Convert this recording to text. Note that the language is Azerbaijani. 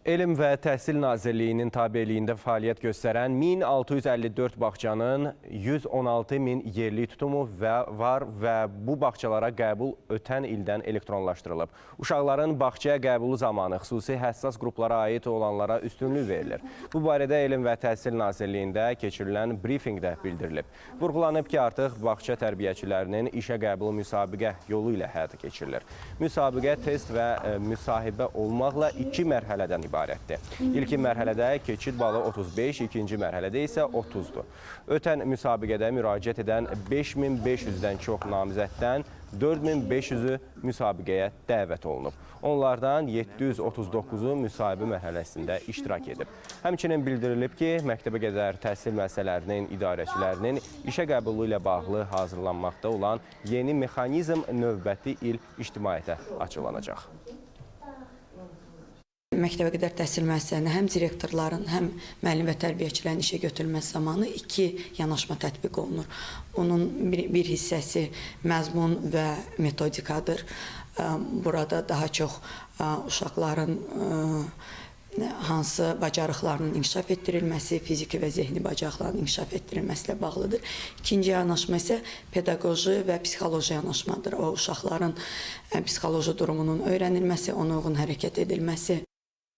Elm və Təhsil Nazirliyinin tabeliyində fəaliyyət göstərən 1654 bağçanın 116 min yerli tutumu var və bu bağçalara qəbul ötən ildən elektronlaşdırılıb. Uşaqların bağçaya qəbulu zamanı xüsusi həssas qruplara aid olanlara üstünlük verilir. Bu barədə Elm və Təhsil Nazirliyində keçirilən brifinqdə bildirilib. Vurğulanıb ki, artıq bağça tərbiyəçilərinin işə qəbulu müsabiqə yolu ilə həyata keçirilir. Müsabiqə test və müsahibə olmaqla 2 mərhələdən ibarətdir. İlkin mərhələdə keçid balı 35, ikinci mərhələdə isə 30-dur. Ötən müsabiqədə müraciət edən 5500-dən çox namizəddən 4500-ü müsabiqəyə dəvət olunub. Onlardan 739-u müsahibə mərhələsində iştirak edib. Həmçinin bildirilib ki, məktəbə qədər təhsil müəssisələrinin idarəçilərinin işə qəbulu ilə bağlı hazırlanmaqda olan yeni mexanizm növbəti il ictimaiyyətə açıqlanacaq. Məktəbə qədər təhsil müəssisələrində həm direktorların, həm müəllim və tərbiyəçilərin işə götürülməsi zamanı 2 yanaşma tətbiq olunur. Onun bir hissəsi məzmun və metodikadır. Burada daha çox uşaqların hansı bacarıqlarının inkişaf etdirilməsi, fiziki və zehni bacarıqlarının inkişaf etdirilməsi ilə bağlıdır. İkinci yanaşma isə pedaqoji və psixoloji yanaşmadır. O uşaqların psixoloji durumunun öyrənilməsi, ona uyğun hərəkət edilməsi.